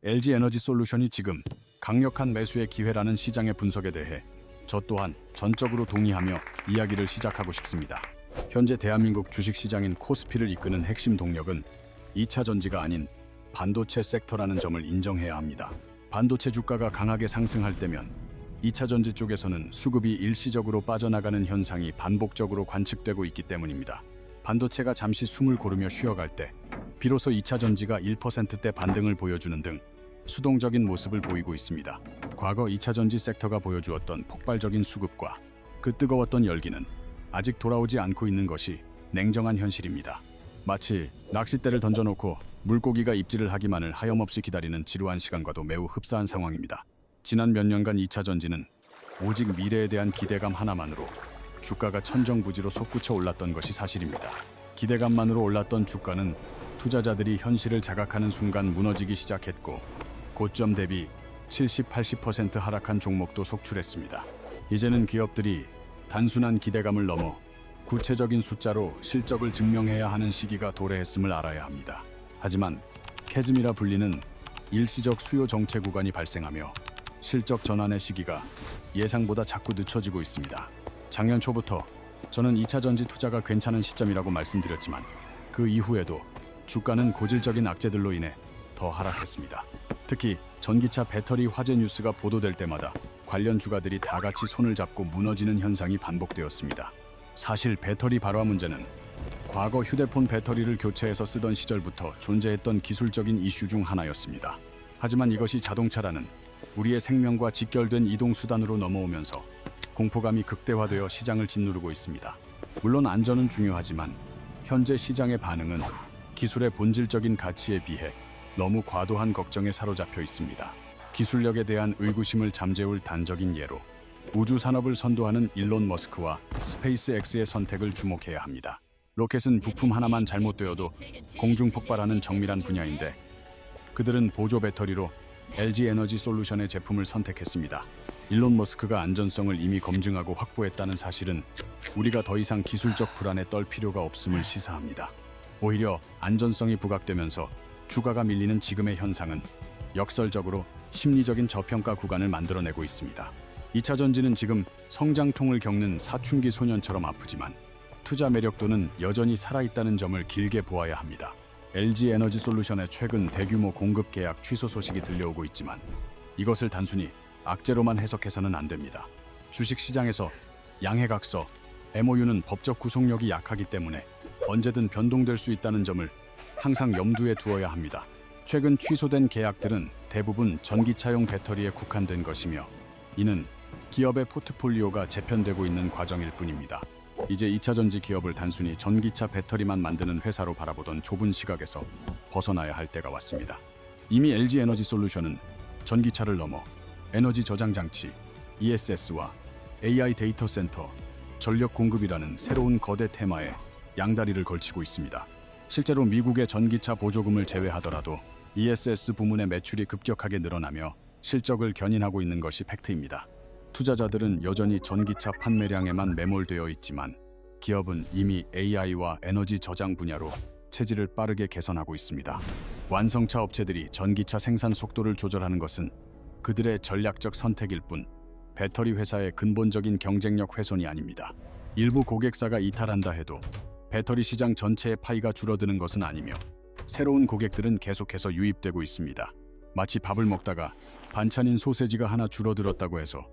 LG 에너지 솔루션이 지금 강력한 매수의 기회라는 시장의 분석에 대해 저 또한 전적으로 동의하며 이야기를 시작하고 싶습니다. 현재 대한민국 주식시장인 코스피를 이끄는 핵심 동력은 2차 전지가 아닌 반도체 섹터라는 점을 인정해야 합니다. 반도체 주가가 강하게 상승할 때면 2차 전지 쪽에서는 수급이 일시적으로 빠져나가는 현상이 반복적으로 관측되고 있기 때문입니다. 반도체가 잠시 숨을 고르며 쉬어갈 때 비로소 2차 전지가 1%대 반등을 보여주는 등 수동적인 모습을 보이고 있습니다. 과거 2차 전지 섹터가 보여주었던 폭발적인 수급과 그 뜨거웠던 열기는 아직 돌아오지 않고 있는 것이 냉정한 현실입니다. 마치 낚싯대를 던져놓고 물고기가 입질을 하기만을 하염없이 기다리는 지루한 시간과도 매우 흡사한 상황입니다. 지난 몇 년간 2차 전지는 오직 미래에 대한 기대감 하나만으로 주가가 천정부지로 솟구쳐 올랐던 것이 사실입니다. 기대감만으로 올랐던 주가는 투자자들이 현실을 자각하는 순간 무너지기 시작했고 고점 대비 70-80% 하락한 종목도 속출했습니다. 이제는 기업들이 단순한 기대감을 넘어 구체적인 숫자로 실적을 증명해야 하는 시기가 도래했음을 알아야 합니다. 하지만 캐즘이라 불리는 일시적 수요 정체 구간이 발생하며 실적 전환의 시기가 예상보다 자꾸 늦춰지고 있습니다. 작년 초부터 저는 2차 전지 투자가 괜찮은 시점이라고 말씀드렸지만 그 이후에도 주가는 고질적인 악재들로 인해 더 하락했습니다. 특히 전기차 배터리 화재 뉴스가 보도될 때마다 관련 주가들이 다 같이 손을 잡고 무너지는 현상이 반복되었습니다. 사실 배터리 발화 문제는 과거 휴대폰 배터리를 교체해서 쓰던 시절부터 존재했던 기술적인 이슈 중 하나였습니다. 하지만 이것이 자동차라는 우리의 생명과 직결된 이동수단으로 넘어오면서 공포감이 극대화되어 시장을 짓누르고 있습니다. 물론 안전은 중요하지만 현재 시장의 반응은 기술의 본질적인 가치에 비해 너무 과도한 걱정에 사로잡혀 있습니다. 기술력에 대한 의구심을 잠재울 단적인 예로 우주 산업을 선도하는 일론 머스크와 스페이스X의 선택을 주목해야 합니다. 로켓은 부품 하나만 잘못되어도 공중 폭발하는 정밀한 분야인데 그들은 보조 배터리로 LG 에너지 솔루션의 제품을 선택했습니다. 일론 머스크가 안전성을 이미 검증하고 확보했다는 사실은 우리가 더 이상 기술적 불안에 떨 필요가 없음을 시사합니다. 오히려 안전성이 부각되면서 주가가 밀리는 지금의 현상은 역설적으로 심리적인 저평가 구간을 만들어내고 있습니다. 2차 전지는 지금 성장통을 겪는 사춘기 소년처럼 아프지만 투자 매력도는 여전히 살아있다는 점을 길게 보아야 합니다. LG 에너지 솔루션의 최근 대규모 공급 계약 취소 소식이 들려오고 있지만 이것을 단순히 악재로만 해석해서는 안 됩니다. 주식시장에서 양해각서, MOU는 법적 구속력이 약하기 때문에 언제든 변동될 수 있다는 점을 항상 염두에 두어야 합니다. 최근 취소된 계약들은 대부분 전기차용 배터리에 국한된 것이며 이는 기업의 포트폴리오가 재편되고 있는 과정일 뿐입니다. 이제 2차 전지 기업을 단순히 전기차 배터리만 만드는 회사로 바라보던 좁은 시각에서 벗어나야 할 때가 왔습니다. 이미 LG 에너지 솔루션은 전기차를 넘어 에너지 저장 장치, ESS와 AI 데이터 센터, 전력 공급이라는 새로운 거대 테마에 양다리를 걸치고 있습니다. 실제로 미국의 전기차 보조금을 제외하더라도 ESS 부문의 매출이 급격하게 늘어나며 실적을 견인하고 있는 것이 팩트입니다. 투자자들은 여전히 전기차 판매량에만 매몰되어 있지만 기업은 이미 AI와 에너지 저장 분야로 체질을 빠르게 개선하고 있습니다. 완성차 업체들이 전기차 생산 속도를 조절하는 것은 그들의 전략적 선택일 뿐 배터리 회사의 근본적인 경쟁력 훼손이 아닙니다. 일부 고객사가 이탈한다 해도 배터리 시장 전체의 파이가 줄어드는 것은 아니며 새로운 고객들은 계속해서 유입되고 있습니다. 마치 밥을 먹다가 반찬인 소세지가 하나 줄어들었다고 해서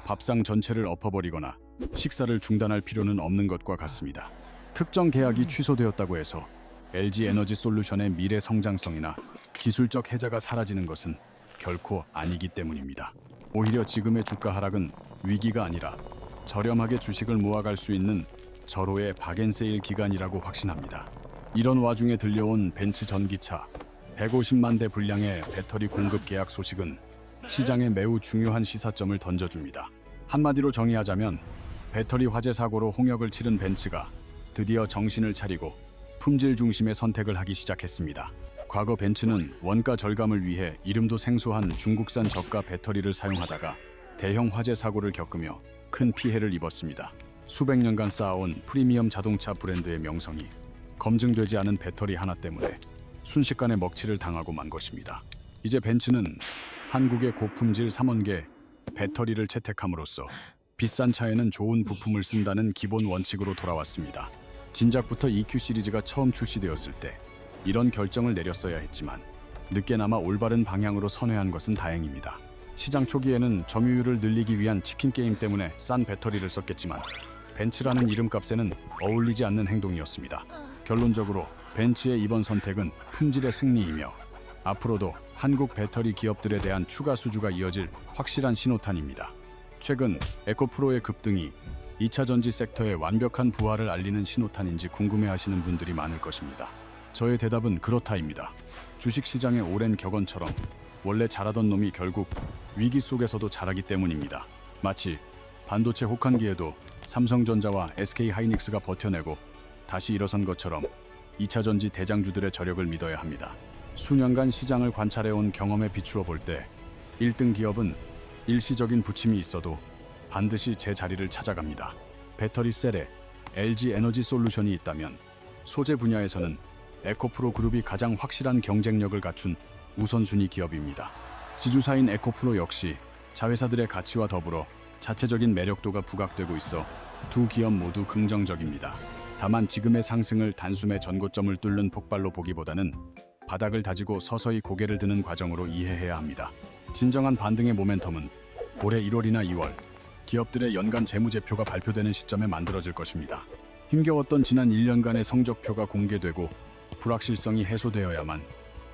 밥상 전체를 엎어버리거나 식사를 중단할 필요는 없는 것과 같습니다. 특정 계약이 취소되었다고 해서 LG 에너지 솔루션의 미래 성장성이나 기술적 혜자가 사라지는 것은 결코 아니기 때문입니다. 오히려 지금의 주가 하락은 위기가 아니라 저렴하게 주식을 모아갈 수 있는 절호의 박앤세일 기간이라고 확신합니다. 이런 와중에 들려온 벤츠 전기차 150만 대 분량의 배터리 공급 계약 소식은 시장에 매우 중요한 시사점을 던져줍니다. 한마디로 정의하자면 배터리 화재 사고로 홍역을 치른 벤츠가 드디어 정신을 차리고 품질 중심의 선택을 하기 시작했습니다. 과거 벤츠는 원가 절감을 위해 이름도 생소한 중국산 저가 배터리를 사용하다가 대형 화재 사고를 겪으며 큰 피해를 입었습니다. 수백 년간 쌓아온 프리미엄 자동차 브랜드의 명성이 검증되지 않은 배터리 하나 때문에 순식간에 먹칠을 당하고 만 것입니다. 이제 벤츠는 한국의 고품질 삼원계 배터리를 채택함으로써 비싼 차에는 좋은 부품을 쓴다는 기본 원칙으로 돌아왔습니다. 진작부터 EQ 시리즈가 처음 출시되었을 때 이런 결정을 내렸어야 했지만 늦게나마 올바른 방향으로 선회한 것은 다행입니다. 시장 초기에는 점유율을 늘리기 위한 치킨 게임 때문에 싼 배터리를 썼겠지만 벤츠라는 이름값에는 어울리지 않는 행동이었습니다. 결론적으로 벤츠의 이번 선택은 품질의 승리이며 앞으로도 한국 배터리 기업들에 대한 추가 수주가 이어질 확실한 신호탄입니다. 최근 에코프로의 급등이 2차 전지 섹터의 완벽한 부활을 알리는 신호탄인지 궁금해하시는 분들이 많을 것입니다. 저의 대답은 그렇다입니다. 주식시장의 오랜 격언처럼 원래 잘하던 놈이 결국 위기 속에서도 잘하기 때문입니다. 마치 반도체 혹한기에도 삼성전자와 SK하이닉스가 버텨내고 다시 일어선 것처럼 2차 전지 대장주들의 저력을 믿어야 합니다. 수년간 시장을 관찰해온 경험에 비추어 볼 때 1등 기업은 일시적인 부침이 있어도 반드시 제 자리를 찾아갑니다. 배터리 셀에 LG 에너지 솔루션이 있다면 소재 분야에서는 에코프로 그룹이 가장 확실한 경쟁력을 갖춘 우선순위 기업입니다. 지주사인 에코프로 역시 자회사들의 가치와 더불어 자체적인 매력도가 부각되고 있어 두 기업 모두 긍정적입니다. 다만 지금의 상승을 단숨에 전고점을 뚫는 폭발로 보기보다는 바닥을 다지고 서서히 고개를 드는 과정으로 이해해야 합니다. 진정한 반등의 모멘텀은 올해 1월이나 2월 기업들의 연간 재무제표가 발표되는 시점에 만들어질 것입니다. 힘겨웠던 지난 1년간의 성적표가 공개되고 불확실성이 해소되어야만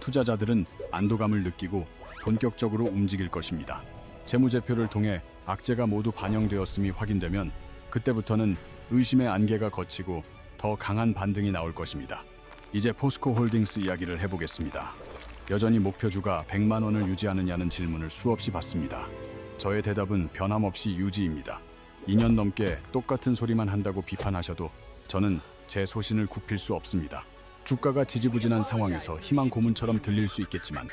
투자자들은 안도감을 느끼고 본격적으로 움직일 것입니다. 재무제표를 통해 악재가 모두 반영되었음이 확인되면 그때부터는 의심의 안개가 걷히고 더 강한 반등이 나올 것입니다. 이제 포스코 홀딩스 이야기를 해보겠습니다. 여전히 목표주가 100만 원을 유지하느냐는 질문을 수없이 받습니다. 저의 대답은 변함없이 유지입니다. 2년 넘게 똑같은 소리만 한다고 비판하셔도 저는 제 소신을 굽힐 수 없습니다. 주가가 지지부진한 상황에서 희망 고문처럼 들릴 수 있겠지만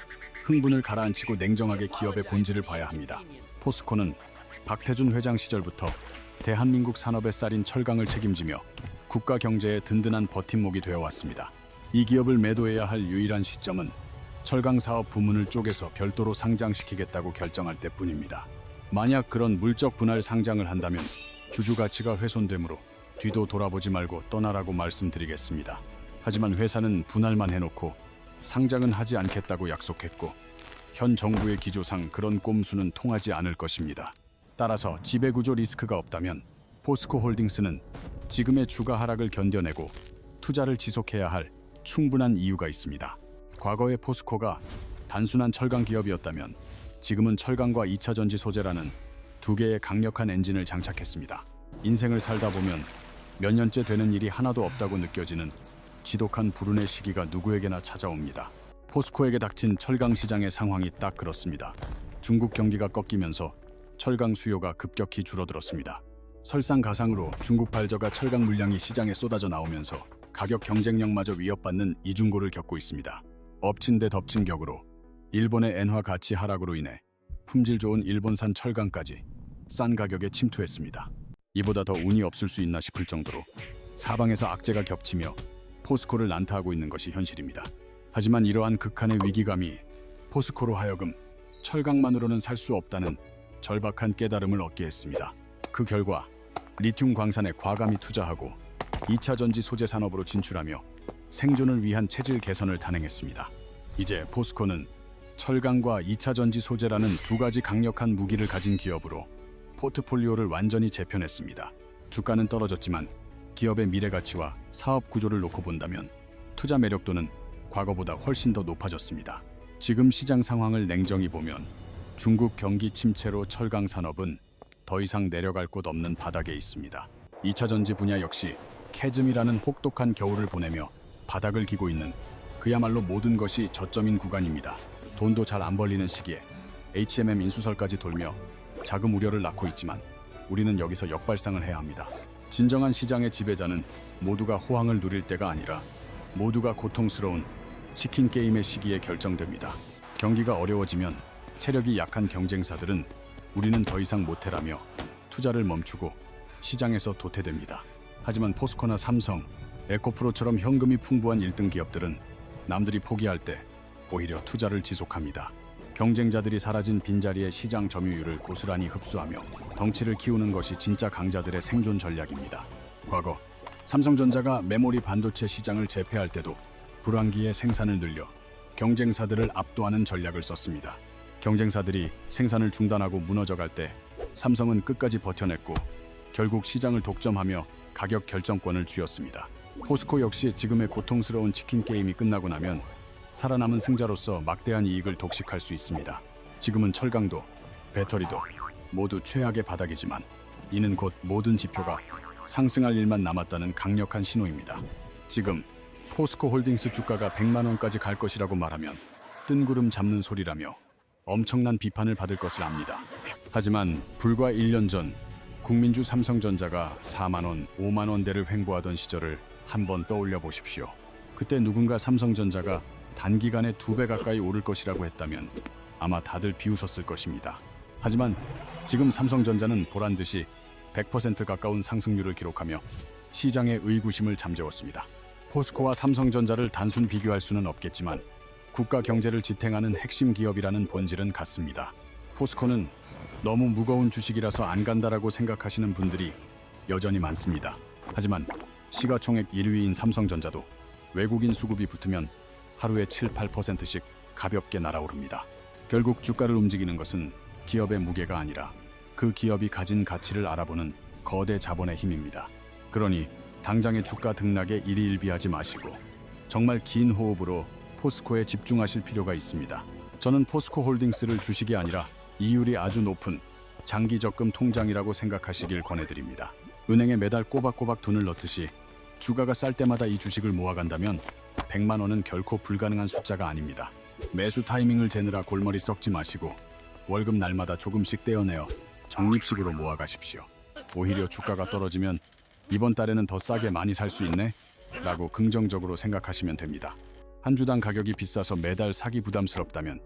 흥분을 가라앉히고 냉정하게 기업의 본질을 봐야 합니다. 포스코는 박태준 회장 시절부터 대한민국 산업의 쌀인 철강을 책임지며 국가 경제의 든든한 버팀목이 되어 왔습니다. 이 기업을 매도해야 할 유일한 시점은 철강 사업 부문을 쪼개서 별도로 상장시키겠다고 결정할 때뿐입니다. 만약 그런 물적 분할 상장을 한다면 주주 가치가 훼손되므로 뒤도 돌아보지 말고 떠나라고 말씀드리겠습니다. 하지만 회사는 분할만 해놓고 상장은 하지 않겠다고 약속했고 현 정부의 기조상 그런 꼼수는 통하지 않을 것입니다. 따라서 지배구조 리스크가 없다면 포스코 홀딩스는 지금의 주가 하락을 견뎌내고 투자를 지속해야 할 충분한 이유가 있습니다. 과거의 포스코가 단순한 철강 기업이었다면 지금은 철강과 2차 전지 소재라는 두 개의 강력한 엔진을 장착했습니다. 인생을 살다 보면 몇 년째 되는 일이 하나도 없다고 느껴지는 지독한 불운의 시기가 누구에게나 찾아옵니다. 포스코에게 닥친 철강 시장의 상황이 딱 그렇습니다. 중국 경기가 꺾이면서 철강 수요가 급격히 줄어들었습니다. 설상가상으로 중국 발저가 철강 물량이 시장에 쏟아져 나오면서 가격 경쟁력마저 위협받는 이중고를 겪고 있습니다. 엎친 데 덮친 격으로 일본의 엔화 가치 하락으로 인해 품질 좋은 일본산 철강까지 싼 가격에 침투했습니다. 이보다 더 운이 없을 수 있나 싶을 정도로 사방에서 악재가 겹치며 포스코를 난타하고 있는 것이 현실입니다. 하지만 이러한 극한의 위기감이 포스코로 하여금 철강만으로는 살 수 없다는 절박한 깨달음을 얻게 했습니다. 그 결과 리튬 광산에 과감히 투자하고 2차 전지 소재 산업으로 진출하며 생존을 위한 체질 개선을 단행했습니다. 이제 포스코는 철강과 2차 전지 소재라는 두 가지 강력한 무기를 가진 기업으로 포트폴리오를 완전히 재편했습니다. 주가는 떨어졌지만 기업의 미래 가치와 사업 구조를 놓고 본다면 투자 매력도는 과거보다 훨씬 더 높아졌습니다. 지금 시장 상황을 냉정히 보면 중국 경기 침체로 철강 산업은 더 이상 내려갈 곳 없는 바닥에 있습니다. 2차 전지 분야 역시 캐즘이라는 혹독한 겨울을 보내며 바닥을 기고 있는 그야말로 모든 것이 저점인 구간입니다. 돈도 잘 안 벌리는 시기에 HMM 인수설까지 돌며 자금 우려를 낳고 있지만 우리는 여기서 역발상을 해야 합니다. 진정한 시장의 지배자는 모두가 호황을 누릴 때가 아니라 모두가 고통스러운 치킨 게임의 시기에 결정됩니다. 경기가 어려워지면 체력이 약한 경쟁사들은 우리는 더 이상 못해라며 투자를 멈추고 시장에서 도태됩니다. 하지만 포스코나 삼성, 에코프로처럼 현금이 풍부한 1등 기업들은 남들이 포기할 때 오히려 투자를 지속합니다. 경쟁자들이 사라진 빈자리에 시장 점유율을 고스란히 흡수하며 덩치를 키우는 것이 진짜 강자들의 생존 전략입니다. 과거 삼성전자가 메모리 반도체 시장을 제패할 때도 불황기에 생산을 늘려 경쟁사들을 압도하는 전략을 썼습니다. 경쟁사들이 생산을 중단하고 무너져갈 때 삼성은 끝까지 버텨냈고 결국 시장을 독점하며 가격 결정권을 쥐었습니다. 포스코 역시 지금의 고통스러운 치킨 게임이 끝나고 나면 살아남은 승자로서 막대한 이익을 독식할 수 있습니다. 지금은 철강도, 배터리도 모두 최악의 바닥이지만 이는 곧 모든 지표가 상승할 일만 남았다는 강력한 신호입니다. 지금 포스코 홀딩스 주가가 100만 원까지 갈 것이라고 말하면 뜬구름 잡는 소리라며 엄청난 비판을 받을 것을 압니다. 하지만 불과 1년 전 국민주 삼성전자가 4만 원, 5만 원대를 횡보하던 시절을 한번 떠올려 보십시오. 그때 누군가 삼성전자가 단기간에 2배 가까이 오를 것이라고 했다면 아마 다들 비웃었을 것입니다. 하지만 지금 삼성전자는 보란듯이 100% 가까운 상승률을 기록하며 시장의 의구심을 잠재웠습니다. 포스코와 삼성전자를 단순 비교할 수는 없겠지만 국가 경제를 지탱하는 핵심 기업이라는 본질은 같습니다. 포스코는 너무 무거운 주식이라서 안 간다라고 생각하시는 분들이 여전히 많습니다. 하지만 시가총액 1위인 삼성전자도 외국인 수급이 붙으면 하루에 7, 8%씩 가볍게 날아오릅니다. 결국 주가를 움직이는 것은 기업의 무게가 아니라 그 기업이 가진 가치를 알아보는 거대 자본의 힘입니다. 그러니 당장의 주가 등락에 일희일비하지 마시고 정말 긴 호흡으로 포스코에 집중하실 필요가 있습니다. 저는 포스코 홀딩스를 주식이 아니라 이율이 아주 높은 장기 적금 통장이라고 생각하시길 권해드립니다. 은행에 매달 꼬박꼬박 돈을 넣듯이 주가가 쌀 때마다 이 주식을 모아간다면 100만 원은 결코 불가능한 숫자가 아닙니다. 매수 타이밍을 재느라 골머리 썩지 마시고 월급 날마다 조금씩 떼어내어 적립식으로 모아가십시오. 오히려 주가가 떨어지면 이번 달에는 더 싸게 많이 살 수 있네? 라고 긍정적으로 생각하시면 됩니다. 한 주당 가격이 비싸서 매달 사기 부담스럽다면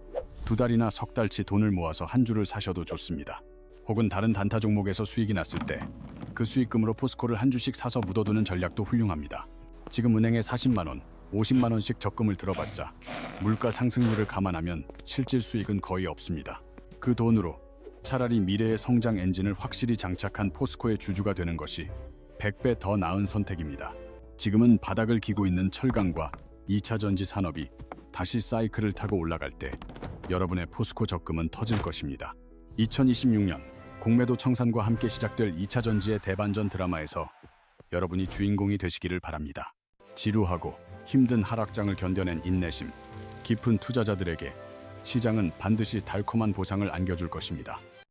2달이나 석 달치 돈을 모아서 한 주를 사셔도 좋습니다. 혹은 다른 단타 종목에서 수익이 났을 때 그 수익금으로 포스코를 한 주씩 사서 묻어두는 전략도 훌륭합니다. 지금 은행에 40만 원, 50만 원씩 적금을 들어봤자 물가 상승률을 감안하면 실질 수익은 거의 없습니다. 그 돈으로 차라리 미래의 성장 엔진을 확실히 장착한 포스코의 주주가 되는 것이 100배 더 나은 선택입니다. 지금은 바닥을 기고 있는 철강과 2차 전지 산업이 다시 사이클을 타고 올라갈 때 여러분의 포스코 적금은 터질 것입니다. 2026년 공매도 청산과 함께 시작될 2차 전지의 대반전 드라마에서 여러분이 주인공이 되시기를 바랍니다. 지루하고 힘든 하락장을 견뎌낸 인내심, 깊은 투자자들에게 시장은 반드시 달콤한 보상을 안겨줄 것입니다.